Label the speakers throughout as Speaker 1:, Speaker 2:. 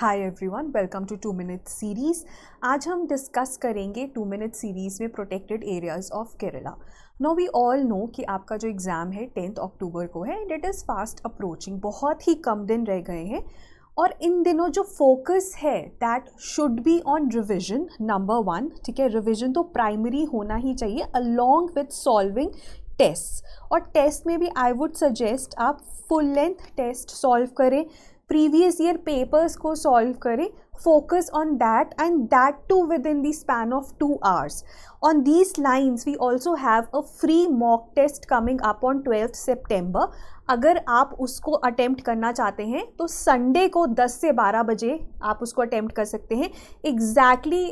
Speaker 1: Hi everyone, welcome to 2 minute series. आज हम discuss करेंगे 2 मिनट सीरीज़ में protected areas of Kerala. No we all know कि आपका जो एग्ज़ाम है 10 अक्टूबर को है and it is fast approaching. बहुत ही कम दिन रह गए हैं और इन दिनों जो फोकस है that should be on revision number 1। ठीक है, रिविजन तो प्राइमरी होना ही चाहिए अलॉन्ग विथ सॉल्विंग टेस्ट। और टेस्ट में भी आई वुड सजेस्ट आप फुल लेंथ टेस्ट सॉल्व करें, प्रीवियस ईयर पेपर्स को सॉल्व करें, focus on that and that too within the span of 2 hours. On these lines we also have a free mock test coming up on 12th September. अगर आप उसको attempt करना चाहते हैं तो Sunday को 10 से 12 बजे आप उसको अटेम्प्ट कर सकते हैं। एग्जैक्टली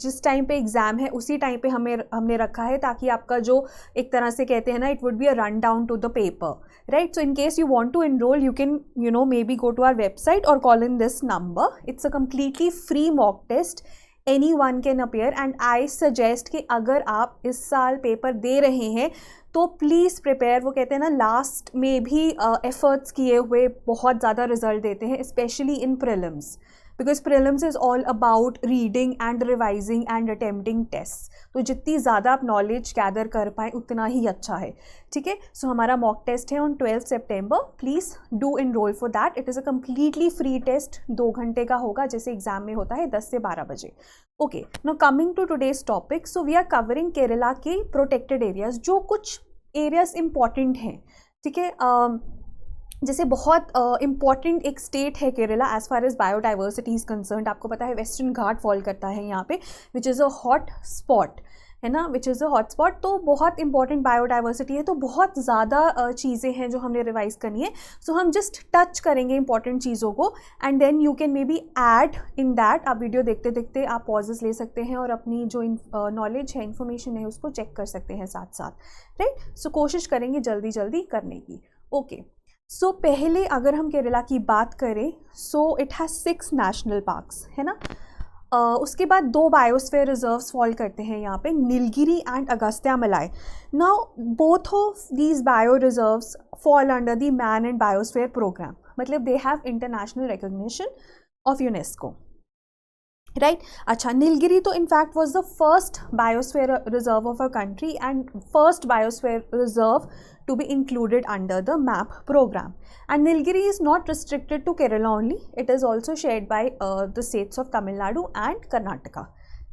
Speaker 1: जिस टाइम पे एग्ज़ाम है उसी टाइम पे हमने रखा है ताकि आपका जो एक तरह से कहते हैं ना, it would be a run down to the paper, right? So in case you want to enroll, you can maybe go to our website or call in this number. It's a completely free mock test. Anyone can appear and I suggest कि अगर आप इस साल paper दे रहे हैं तो please prepare. वो कहते हैं ना, लास्ट में भी एफर्ट्स किए हुए बहुत ज़्यादा रिजल्ट देते हैं, specially in prelims, because prelims is all about reading and revising and attempting test. तो जितनी ज़्यादा आप नॉलेज गैदर कर पाएँ उतना ही अच्छा है। ठीक है, सो हमारा मॉक टेस्ट है ऑन 12 सितंबर। Please do enrol for that. It is a completely free test, 2 घंटे का होगा जैसे एग्जाम में होता है 10 से 12 बजे। Okay, now coming to today's topic. So we are covering Kerala के प्रोटेक्टेड एरियाज, जो कुछ एरियाज इम्पॉर्टेंट हैं। ठीक है, जैसे बहुत इम्पॉर्टेंट एक स्टेट है Kerala as far as biodiversity is concerned. आपको पता है वेस्टर्न घाट फॉल करता है यहाँ पे, विच इज़ अ हॉट स्पॉट, है ना, विच इज़ अ हॉट स्पॉट। तो बहुत इंपॉर्टेंट बायोडाइवर्सिटी है, तो बहुत ज़्यादा चीज़ें हैं जो हमने रिवाइज करनी है। सो हम जस्ट टच करेंगे इंपॉर्टेंट चीज़ों को and then you can maybe add in that. आप वीडियो देखते देखते आप पॉजेस ले सकते हैं और अपनी जो नॉलेज है, इन्फॉर्मेशन है, उसको चेक कर सकते हैं साथ साथ, राइट? सो कोशिश करेंगे जल्दी जल्दी करने की। ओके, सो पहले अगर हम केरला की बात करें, so it has 6 national parks, है ना। उसके बाद 2 बायोस्फीयर रिजर्व्स फॉल करते हैं यहाँ पे, Nilgiri and Agasthyamalai. Now both of these bio reserves fall under the man and biosphere programme, मतलब they have international recognition of UNESCO, right? अच्छा, नीलगिरी तो in fact was the first biosphere reserve of a country and first biosphere reserve to be included under the MAP program. And Nilgiri is not restricted to Kerala only, it is also shared by the states of Tamil Nadu and Karnataka.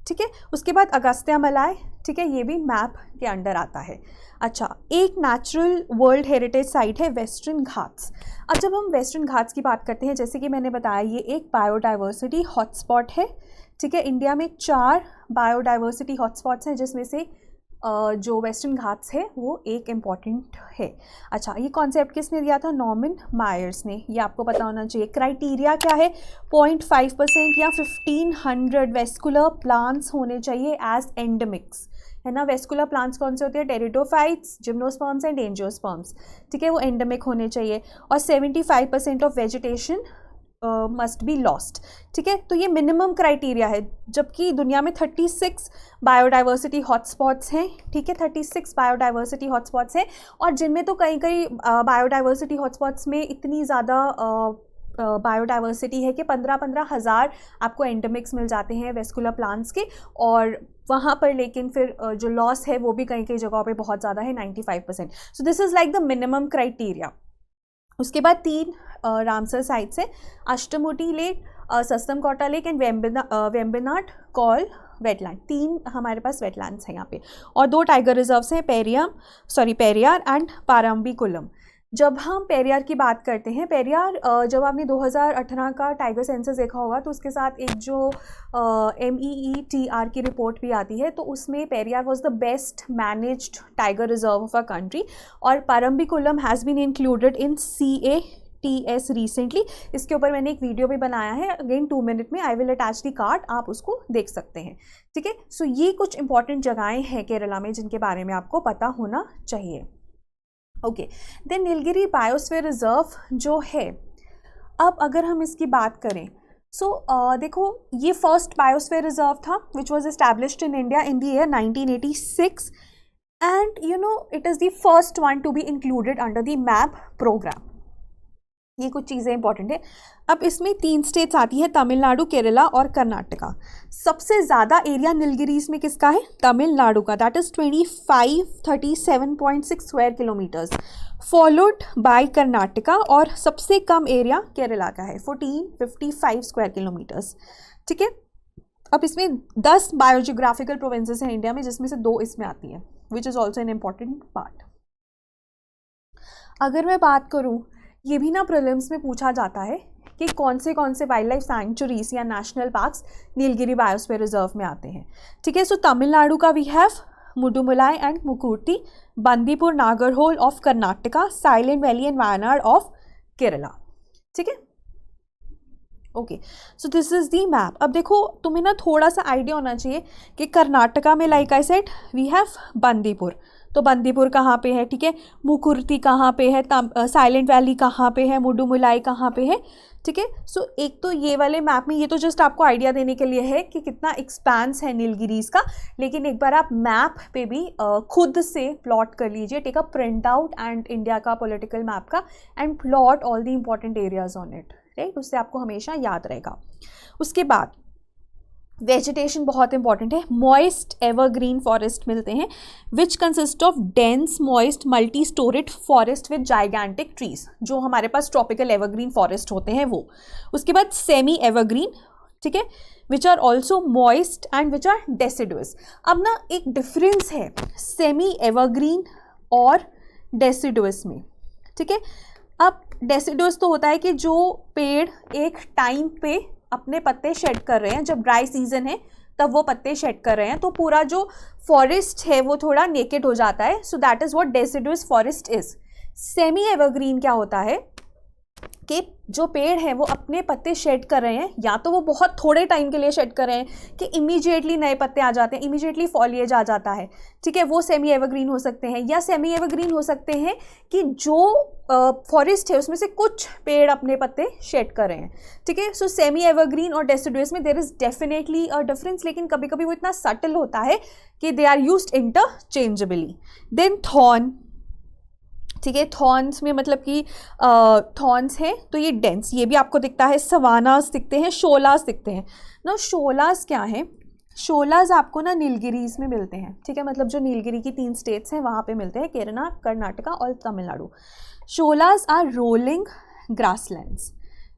Speaker 1: ठीक है, उसके बाद अगस्त्यामलाई, ठीक है, ये भी map के under आता है। अच्छा, एक नेचुरल वर्ल्ड हेरिटेज साइट है वेस्टर्न घाट्स। अब जब हम वेस्टर्न घाट्स की बात करते हैं, जैसे कि मैंने बताया, ये एक बायोडाइवर्सिटी हॉटस्पॉट है। ठीक है, इंडिया में 4 बायोडाइवर्सिटी हॉटस्पॉट्स हैं, जिसमें से जो वेस्टर्न घाट्स है वो एक इम्पॉर्टेंट है। अच्छा, ये कॉन्सेप्ट किसने दिया था? नॉर्मन मायर्स ने। ये आपको पता होना चाहिए। क्राइटेरिया क्या है? 0.5% या 1500 वेस्कुलर प्लांट्स होने चाहिए एज एंडेमिक्स, है ना। वेस्कुलर प्लांट्स कौन से होते हैं? Pteridophytes, gymnosperms and angiosperms. ठीक है, वो एंडेमिक होने चाहिए। और 75% of vegetation must be lost. ठीक है, तो ये मिनिमम क्राइटेरिया है, जबकि दुनिया में 36 बायोडाइवर्सिटी हॉटस्पॉट्स हैं। ठीक है, 36 बायोडाइवर्सिटी हॉटस्पॉट्स हैं, और जिनमें तो कई बायोडाइवर्सिटी हॉटस्पॉट्स में इतनी ज़्यादा बायोडाइवर्सिटी है कि 15-15 हज़ार आपको एंडेमिक्स मिल जाते हैं वेस्कुलर प्लांट्स के। और वहाँ पर लेकिन फिर जो लॉस है वो भी कई जगहों पे बहुत ज़्यादा है, 95%। So this is like the minimum criteria. उसके बाद 3 रामसर साइट्स हैं, Ashtamudi lake, Sasthamkotta lake and Vembanad Kol wetland. 3 हमारे पास वेटलैंड्स हैं यहाँ पे। और 2 टाइगर रिजर्व्स हैं, पेरियार एंड पारम्बिकुलम। जब हम पेरियार की बात करते हैं, पेरियार जब आपने 2018 का टाइगर सेंसस देखा होगा तो उसके साथ एक जो MEETR की रिपोर्ट भी आती है, तो उसमें Periyar was the best managed tiger reserve of a country. और Parambikulam has been included in CATS recently. इसके ऊपर मैंने एक वीडियो भी बनाया है, अगेन 2 मिनट में I will attach the card, आप उसको देख सकते हैं। ठीक है, सो ये कुछ इंपॉर्टेंट जगहें हैं केरला में जिनके बारे में आपको पता होना चाहिए। Okay, then Nilgiri biosphere reserve जो है, अब अगर हम इसकी बात करें, सो देखो, ये फर्स्ट बायोस्फीयर रिजर्व था which was established in India in the year 1986 and you know it is the first one to be included under the MAB programme. ये कुछ चीज़ें इंपॉर्टेंट है। अब इसमें 3 स्टेट्स आती है, तमिलनाडु, केरला और कर्नाटका। सबसे ज़्यादा एरिया नीलगिरीज में किसका है? तमिलनाडु का, that is 2537.6 square kilometres, followed by Karnataka, और सबसे कम एरिया केरला का है 1455 स्क्वायर किलोमीटर्स। ठीक है, अब इसमें 10 बायोजियोग्राफिकल प्रोविंसेस हैं इंडिया में, जिसमें से 2 इसमें आती हैं, which is also an important part. अगर मैं बात करूँ, ये भी ना प्रीलिम्स में पूछा जाता है कि कौन से वाइल्ड लाइफ सैंक्चुरीज या national parks Nilgiri biosphere reserve में आते हैं। ठीक है, सो तमिलनाडु का we have Mudumalai and Mukurthi, Bandipur Nagarhole of Karnataka, Silent Valley and Wayanad of Kerala. ठीक है, okay, so this is the map. अब देखो, तुम्हें ना थोड़ा सा आइडिया होना चाहिए कि कर्नाटका में, like I said, we have Bandipur, तो बंदीपुर कहाँ पे है? ठीक है, मुकुर्ती कहाँ पे है? साइलेंट वैली कहाँ पे है? मुडुमुलाई कहाँ पे है? ठीक है, सो एक तो ये वाले मैप में, ये तो जस्ट आपको आइडिया देने के लिए है कि कितना एक्सपेंस है नीलगिरीज का, लेकिन एक बार आप मैप पे भी खुद से प्लॉट कर लीजिए, take a print out and India का पॉलिटिकल मैप का, and plot all the important areas on it, right, उससे आपको हमेशा याद रहेगा। उसके बाद वेजिटेशन बहुत इंपॉर्टेंट है। मॉइस्ट एवरग्रीन फॉरेस्ट मिलते हैं, which consist of dense moist multi storeyed forest with gigantic trees, जो हमारे पास ट्रॉपिकल एवरग्रीन फॉरेस्ट होते हैं वो। उसके बाद सेमी एवरग्रीन, ठीक है, which are also moist and which are deciduous. अब ना एक डिफरेंस है सेमी एवरग्रीन और डेसिडुअस में। ठीक है, अब डेसिडुअस तो होता है कि जो पेड़ एक टाइम पे अपने पत्ते शेड कर रहे हैं, जब ड्राई सीजन है तब वो पत्ते शेड कर रहे हैं, तो पूरा जो फॉरेस्ट है वो थोड़ा नेकेड हो जाता है, so that is what deciduous forest is. Semi evergreen क्या होता है कि जो पेड़ हैं वो अपने पत्ते शेड कर रहे हैं, या तो वो बहुत थोड़े टाइम के लिए शेड कर रहे हैं कि इमीडिएटली नए पत्ते आ जाते हैं, इमीडिएटली फॉलिएज आ जाता है, ठीक है, वो सेमी एवरग्रीन हो सकते हैं। या सेमी एवरग्रीन हो सकते हैं कि जो फॉरेस्ट है उसमें से कुछ पेड़ अपने पत्ते शेड कर रहे हैं। ठीक है, सो सेमी एवरग्रीन और डेसिडुअस में there is definitely a difference, लेकिन कभी कभी वो इतना सटल होता है कि they are used interchangeably. Then thorn, ठीक है, थॉर्न्स में मतलब कि थॉर्न्स हैं तो ये डेंस, ये भी आपको दिखता है। सवानास दिखते हैं, शोलास दिखते हैं ना। शोलास क्या है? शोलास आपको ना नीलगिरीज में मिलते हैं, ठीक है, मतलब जो नीलगिरी की 3 स्टेट्स हैं वहाँ पे मिलते हैं, केरला, कर्नाटका और Tamil Nadu. Sholas are rolling grasslands.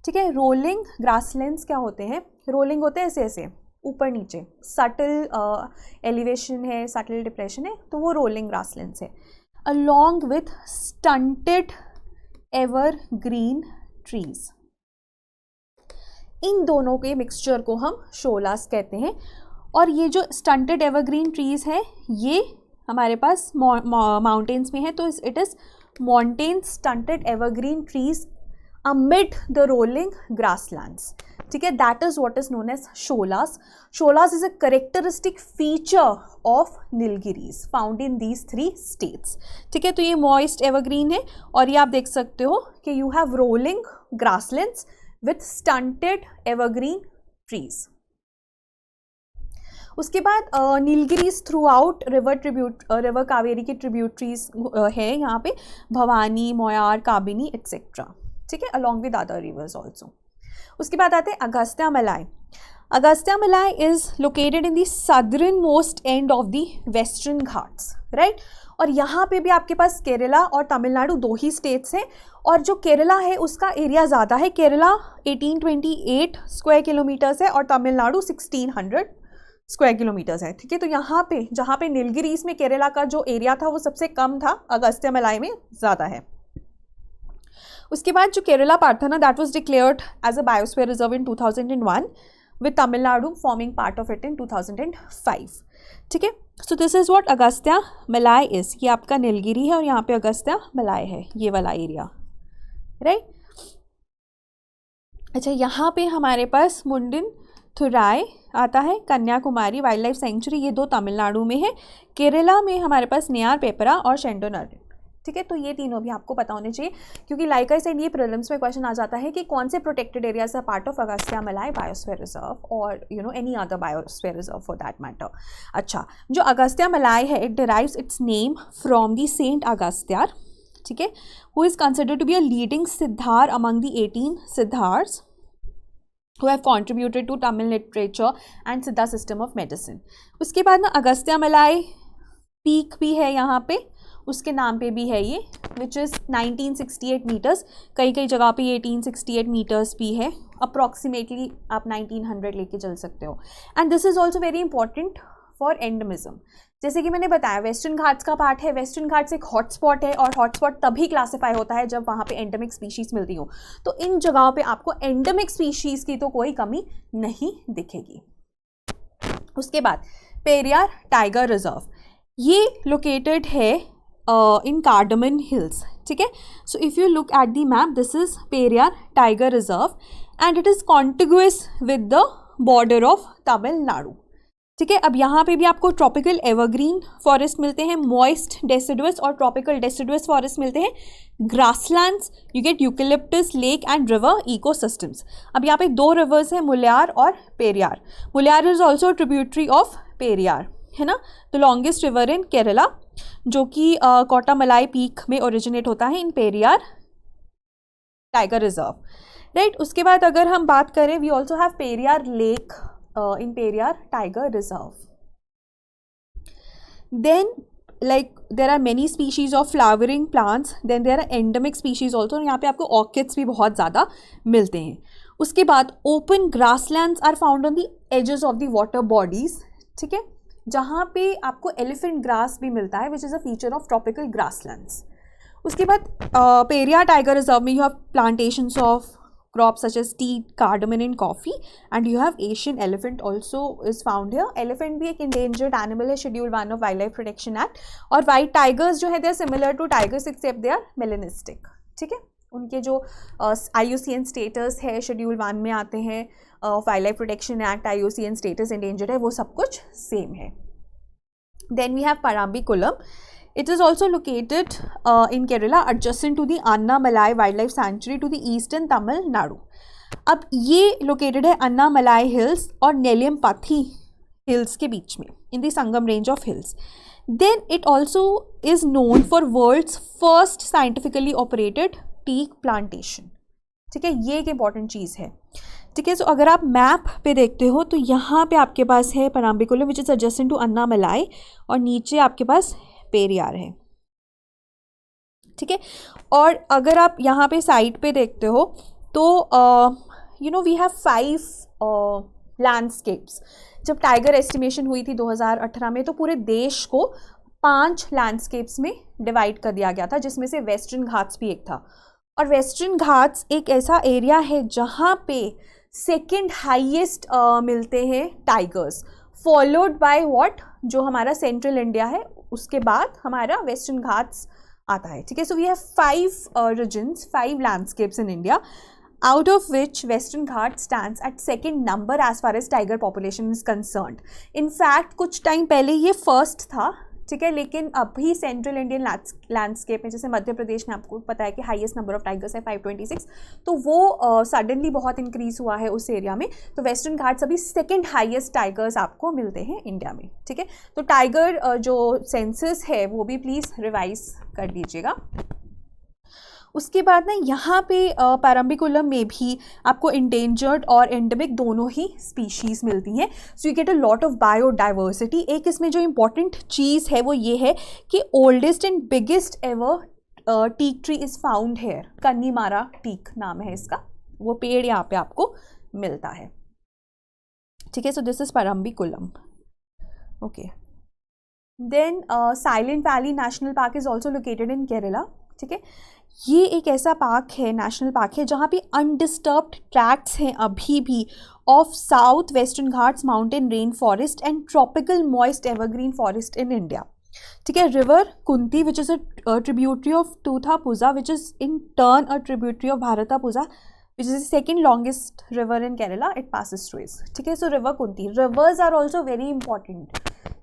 Speaker 1: ठीक है, रोलिंग ग्रासलैंड्स क्या होते हैं? रोलिंग होते हैं ऐसे ऐसे ऊपर नीचे, सटल एलिवेशन है, सटल डिप्रेशन है, तो वो रोलिंग ग्रासलैंड्स है। along with stunted evergreen trees, इन दोनों के मिक्सचर को हम शोलास कहते हैं। और ये जो स्टंटेड एवरग्रीन ट्रीज है ये हमारे पास माउंटेन्स में है, तो it is mountain stunted evergreen trees amid the rolling grasslands. ठीक है, that is what is known as sholas. Sholas is a characteristic feature of Nilgiris found in these 3 states. ठीक है, तो ये moist evergreen है और ये आप देख सकते हो कि you have rolling grasslands with stunted evergreen trees. उसके बाद Nilgiris through out river Kaveri की ट्रिब्यूटरीज है यहाँ पे, भवानी, मोयार, काबिनी एट्सेट्रा, ठीक है, along with other rivers also. उसके बाद आते हैं अगस्त्या मलाई। Agastya Malai is located in the southern most end of the western Ghats, right. और यहाँ पे भी आपके पास केरला और तमिलनाडु 2 ही स्टेट्स हैं, और जो केरला है उसका एरिया ज़्यादा है। केरला 1828 स्क्वायर किलोमीटर्स है और तमिलनाडु 1600 स्क्वायर किलोमीटर्स है। ठीक है, तो यहाँ पे जहाँ पे नीलगिरीज में केरला का जो एरिया था वो सबसे कम था, अगस्त्या मलाई में ज़्यादा है। उसके बाद जो केरला पार्ट था ना, that was declared as a biosphere reserve in 2001 with Tamil Nadu forming part of it in 2005। ठीक है, so this is what Agasthya Malai is. ये आपका नीलगिरी है और यहाँ पे अगस्त्या मलाई है, ये वाला एरिया, राइट। अच्छा, यहाँ पे हमारे पास मुंडिन थुराई आता है, कन्याकुमारी वाइल्ड लाइफ सेंचुरी, ये 2 तमिलनाडु में है। केरला में हमारे पास नेयार पेपरा और शेंडोनर। ठीक है, तो ये तीनों भी आपको पता होने चाहिए, क्योंकि लाइक आई सेड ये प्रीलिम्स में क्वेश्चन आ जाता है कि कौन से protected areas are part of Agasthyamalai biosphere reserve और any other biosphere reserve for that matter. अच्छा, जो अगस्त्या मलाई है, it derives its name from the saint Agasthyar. ठीक है, who is considered to be a leading siddhar among the 18 siddhars who have contributed to Tamil literature and Siddha system of medicine. उसके बाद ना अगस्त्य मलाई peak भी है यहाँ पे, उसके नाम पे भी है ये, विच इज़ 1968 मीटर्स, कई कई जगह पे 1868 मीटर्स भी है, अप्रॉक्सीमेटली आप 1900 लेके चल सकते हो. And this is also very important for endemism. जैसे कि मैंने बताया वेस्टर्न घाट्स का पार्ट है, वेस्टर्न घाट्स एक हॉटस्पॉट है और हॉटस्पॉट तभी क्लासीफाई होता है जब वहाँ पे एंडेमिक स्पीशीज़ मिलती हो. तो इन जगहों पे आपको एंडेमिक स्पीशीज़ की तो कोई कमी नहीं दिखेगी. उसके बाद पेरियार टाइगर रिजर्व, ये लोकेटेड है इन कार्डामन हिल्स. ठीक है, so if you look at the map, this is Periyar tiger reserve and it is contiguous with the border of Tamil Nadu. ठीक है, अब यहाँ पे भी आपको ट्रॉपिकल एवरग्रीन फॉरेस्ट मिलते हैं, मॉइस्ट डेसिडुअस और ट्रॉपिकल डेसिडुअस फॉरेस्ट मिलते हैं, grasslands, you get eucalyptus, lake and river ecosystems. अब यहाँ पे दो रिवर्स हैं, मुल्यार और Periyar. Mullayar is also tributary of Periyar, है ना, the longest river in Kerala, जो कि कोटामलाई पीक में ओरिजिनेट होता है in Periyar tiger reserve. Right, उसके बाद अगर हम बात करें, we also have Periyar lake in Periyar Tiger Reserve. Then like there are many species of flowering plants, then there are endemic species also. यहाँ पे आपको orchids भी बहुत ज़्यादा मिलते हैं. उसके बाद open grasslands are found on the edges of the water bodies. ठीक है, जहाँ पे आपको elephant grass भी मिलता है, which is a feature of tropical grasslands. उसके बाद Periyar Tiger Reserve में you have plantations of crops such as tea, cardamom and coffee, and you have Asian elephant also is found here. Elephant भी एक endangered animal है, Schedule 1 of Wildlife Protection Act. और white tigers जो है they are similar to tigers except they are melanistic. ठीक है, उनके जो IUCN status है Schedule 1 में आते हैं, Wildlife Protection Act, IUCN status endangered है, वो सब कुछ same है. Then we have Parambiculam. It is also located in Kerala adjacent to the Annamalai Wildlife Sanctuary to the eastern Tamil Nadu. अब ये located है Annamalai Hills और Nellyampathy Hills के बीच में, in the Sangam range of hills. Then it also is known for world's first scientifically operated teak plantation. ठीक है, ये एक important चीज़ है. ठीक है, सो अगर आप मैप पे देखते हो तो यहाँ पे आपके पास है Parambiculam which is adjacent to Annamalai और नीचे आपके पास पेरियार है. ठीक है, और अगर आप यहाँ पे साइड पे देखते हो तो you know we have 5 landscapes. जब टाइगर एस्टिमेशन हुई थी 2018 में तो पूरे देश को 5 लैंडस्केप्स में डिवाइड कर दिया गया था, जिसमें से वेस्टर्न घाट्स भी एक था. और वेस्टर्न घाट्स एक ऐसा एरिया है जहाँ पे सेकेंड हाईएस्ट मिलते हैं टाइगर्स, फॉलोड बाय व्हाट, जो हमारा सेंट्रल इंडिया है, उसके बाद हमारा वेस्टर्न घाट्स आता है. ठीक है, so we have 5 regions, 5 landscapes in India, out of which Western Ghats stands at second number as far as tiger population is concerned. In fact कुछ टाइम पहले ये फर्स्ट था. ठीक है, लेकिन अभी सेंट्रल इंडियन लैंडस्केप में, जैसे मध्य प्रदेश में आपको पता है कि हाईएस्ट नंबर ऑफ टाइगर्स है 526, तो वो सडनली बहुत इंक्रीज हुआ है उस एरिया में. तो वेस्टर्न घाट्स अभी सेकंड हाईएस्ट टाइगर्स आपको मिलते हैं इंडिया में. ठीक है, तो टाइगर जो सेंसस है वो भी प्लीज़ रिवाइज कर दीजिएगा. उसके बाद ना यहाँ पे पैराम्बिकुलम में भी आपको इंडेंजर्ड और एंडेमिक दोनों ही स्पीशीज़ मिलती हैं. So you get a lot of biodiversity. एक इसमें जो इम्पॉर्टेंट चीज़ है वो ये है कि oldest and biggest ever teak tree is found here. Kannimara teak नाम है इसका, वो पेड़ यहाँ पे आपको मिलता है. ठीक है, so this is Parambikulam. Okay, then Silent Valley national park is also located in Kerala. ठीक है, ये एक ऐसा पार्क है, नेशनल पार्क है, जहाँ पे अनडिस्टर्ब्ड ट्रैक्ट्स हैं अभी भी of south Western Ghats mountain rain forest and tropical moist evergreen forest in India. ठीक है, river Kunthi which is a tributary of Thoothapuzha which is in turn a tributary of Bharathapuzha which is the second longest river in Kerala, it passes through it. ठीक है, so river Kunthi, rivers are also very important.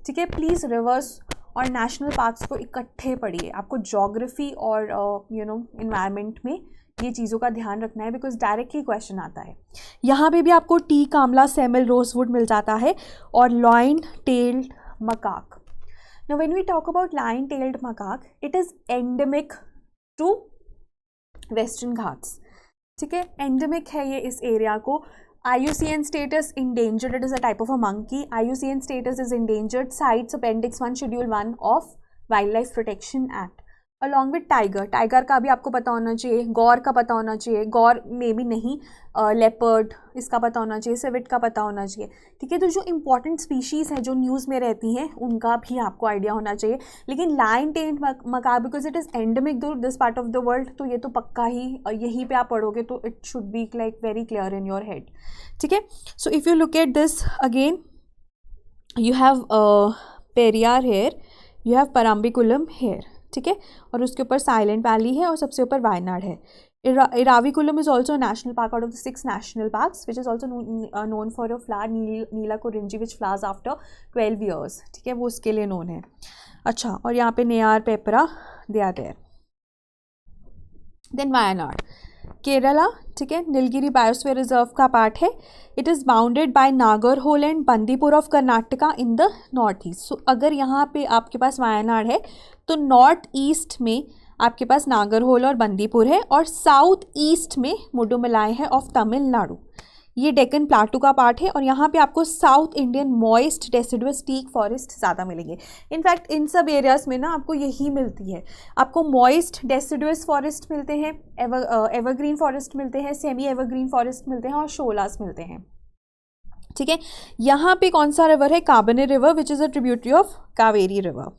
Speaker 1: ठीक है, please rivers और national parks को इकट्ठे पढ़िए. आपको geography और यू नो इन्वायरमेंट में ये चीज़ों का ध्यान रखना है, बिकॉज डायरेक्टली क्वेश्चन आता है. यहाँ पे भी आपको टीक, आंवला, सेमल, रोजवुड मिल जाता है और lion tailed macaque. Now when we talk about lion tailed macaque, it is endemic to western Ghats, ठीक है। एंडेमिक है ये इस एरिया को। IUCN status endangered, it is a type of a monkey. IUCN status is endangered, cites Appendix 1 Schedule 1 of Wildlife Protection Act. Along with tiger, tiger का भी आपको पता होना चाहिए, गौर का पता होना चाहिए, गौर में भी नहीं, लेपर्ड इसका पता होना चाहिए, सिविट का पता होना चाहिए, ठीक है। तो जो इंपॉर्टेंट स्पीशीज़ हैं जो न्यूज़ में रहती हैं उनका भी आपको आइडिया होना चाहिए। लेकिन lion tailed macaque because it is endemic to this part of the world, तो ये तो पक्का ही यहीं पे आप पढ़ोगे तो it should be like very clear in your head, ठीक है। So if you look at this again, you have Periyar here, you have Parambikulam here, ठीक है, और उसके ऊपर साइलेंट वैली है और सबसे ऊपर वायनाड है। Eravikulam is also national park out of the 6 national parks which is also known for a flower Neela Kurinji which flowers after 12 years, ठीक है, वो उसके लिए नोन है। अच्छा, और यहाँ पे Neyyar Peppara they are there. Then Wayanad, Kerala, ठीक है, नीलगिरी बायोस्फीयर रिजर्व का पार्ट है। It is bounded by Nagarhole and Bandipur of Karnataka in the north east. So अगर यहाँ पे आपके पास वायनाड है तो नॉर्थ ईस्ट में आपके पास नागरहोल और बंदीपुर है, और साउथ ईस्ट में मुडुमलाई है ऑफ तमिलनाडु। ये डेक्कन प्लाटू का पार्ट है, और यहाँ पे आपको south Indian moist deciduous teak forest ज़्यादा मिलेंगे। इनफैक्ट इन सब एरियाज़ में ना आपको यही मिलती है, आपको मॉइस्ट डेसिडुअस फॉरेस्ट मिलते हैं, एवरग्रीन फॉरेस्ट मिलते हैं, सेमी एवरग्रीन फॉरेस्ट मिलते हैं, और शोलास मिलते हैं, ठीक है। यहाँ पे कौन सा रिवर है? Kabini river which is a tributary of Kaveri river.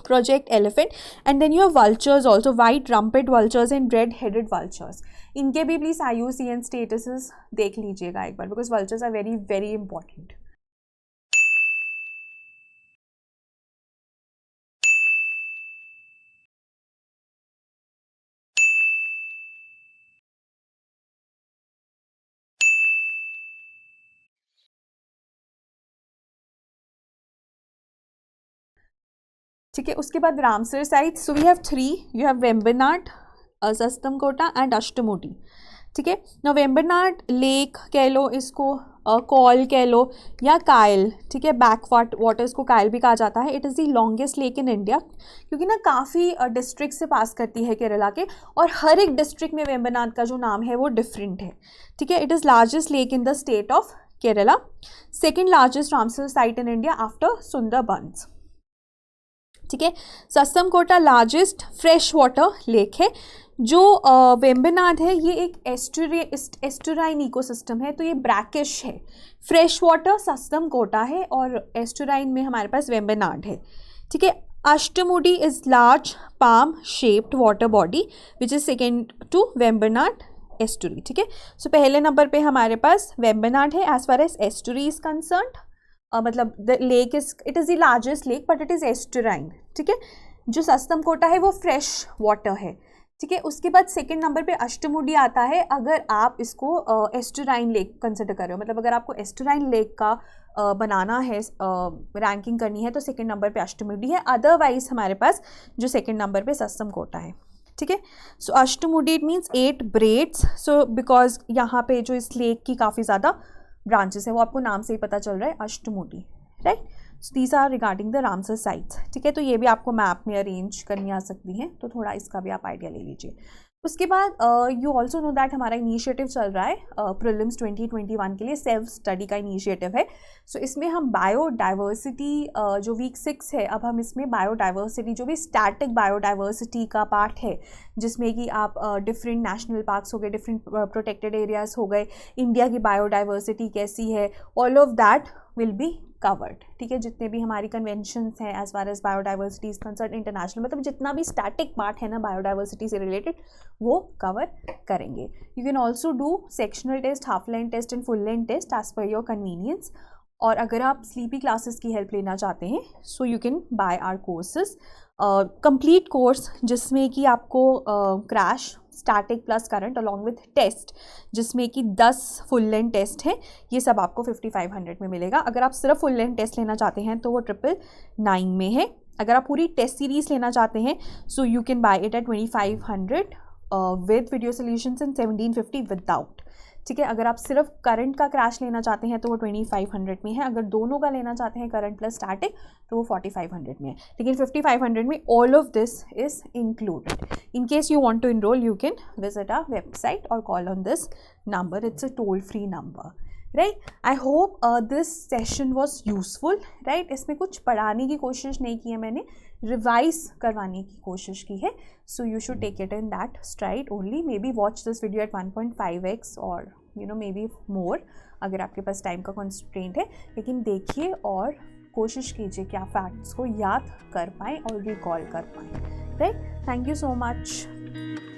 Speaker 1: Project Elephant, and then you have vultures also, white trumpet vultures and red headed vultures. इनके भी प्लीज IUCN स्टेटसेस देख लीजिएगा एक बार, because vultures are very very important. ठीक है, उसके बाद Ramsar sites, so we have 3, you have Vembanad, Sasthamkotta and Ashtamudi, ठीक है। ना वेम्बनाड लेक कह लो इसको, कॉल कह लो, या कायल, ठीक है, बैक वाटर्स को कायल भी कहा जाता है। It is the longest lake in India, क्योंकि ना काफ़ी डिस्ट्रिक्ट से पास करती है केरला के, और हर एक डिस्ट्रिक्ट में वेम्बनाड का जो नाम है वो डिफरेंट है, ठीक है। It is largest lake in the state of Kerala, second largest Ramsar site in India after Sundarbans, ठीक है। सस्तमकोटा लार्जेस्ट फ्रेश वाटर लेक है। जो वेम्बनाड है ये एक एस्टुराइन इकोसिस्टम है, तो ये ब्रैकिश है। फ्रेश वाटर सस्तमकोटा है, और एस्टुराइन में हमारे पास वेम्बनाड है, ठीक है। Ashtamudi is large palm shaped water body which is second to Vembanad estuary, ठीक है। सो पहले नंबर पे हमारे पास वेम्बनाड है as far as estuary is concerned, मतलब the lake is, it is the largest lake but it is estuarine, ठीक है। जो सस्तमकोटा है वो फ्रेश वाटर है, ठीक है। उसके बाद सेकंड नंबर पे अष्टमुडी आता है, अगर आप इसको एस्टुराइन लेक कंसिडर कर रहे हो, मतलब अगर आपको एस्टुराइन लेक का बनाना है, रैंकिंग करनी है, तो सेकंड नंबर पे अष्टमुडी है। अदरवाइज हमारे पास जो सेकंड नंबर पे सस्तमकोटा है, ठीक है। So Ashtamudi it means 8 braids, so because यहाँ पे जो इस लेक की काफ़ी ज़्यादा ब्रांचेस है, वो आपको नाम से ही पता चल रहा है, Ashtamudi, right. So these are regarding the Ramsar sites, ठीक है। तो ये भी आपको मैप में अरेंज करनी आ सकती हैं, तो थोड़ा इसका भी आप आइडिया ले लीजिए। उसके बाद यू ऑल्सो नो दैट हमारा इनिशिएटिव चल रहा है प्रीलिम्स 2021 के लिए, सेल्फ स्टडी का इनिशिएटिव है। सो इसमें हम बायोडाइवर्सिटी जो वीक 6 है, अब हम इसमें बायोडाइवर्सिटी जो भी स्टैटिक बायोडाइवर्सिटी का पार्ट है, जिसमें कि आप डिफरेंट नेशनल पार्क्स हो गए, डिफरेंट प्रोटेक्टेड एरियाज हो गए, इंडिया की बायोडाइवर्सिटी कैसी है, all of that will be covered, ठीक है। जितने भी हमारी कन्वेंशंस हैं as far as biodiversity is concern international, मतलब जितना भी स्टैटिक पार्ट है ना बायोडाइवर्सिटी से रिलेटेड, वो कवर करेंगे। You can also do sectional test, half line test and full line test as per your convenience. और अगर आप स्लीपी क्लासेस की हेल्प लेना चाहते हैं, so you can buy our courses, complete course जिसमें कि आपको crash, static plus current along with test, जिसमें कि 10 फुल लेंथ टेस्ट हैं, ये सब आपको 5500 में मिलेगा। अगर आप सिर्फ फुल लेंथ टेस्ट लेना चाहते हैं तो वो 999 में है। अगर आप पूरी टेस्ट सीरीज लेना चाहते हैं, so you can bye it at 2500 with video solutions and 1750 without, ठीक है। अगर आप सिर्फ करंट का क्रैश लेना चाहते हैं तो वो 2500 में है, अगर दोनों का लेना चाहते हैं करंट प्लस स्टैटिक तो वो 4500 में है, लेकिन 5500 में all of this is included. In case you want to enroll you can visit our website और call on this number. It's a toll free number, right? I hope this session was useful, right? इसमें कुछ पढ़ाने की कोशिश नहीं की है मैंने, रिवाइज करवाने की कोशिश की है. So you should take it in that stride only. Maybe watch this video at 1.5x or maybe more अगर आपके पास टाइम का कंस्ट्रेंट है, लेकिन देखिए और कोशिश कीजिए कि आप फैक्ट्स को याद कर पाएँ और रिकॉल कर पाएँ, right? Thank you so much.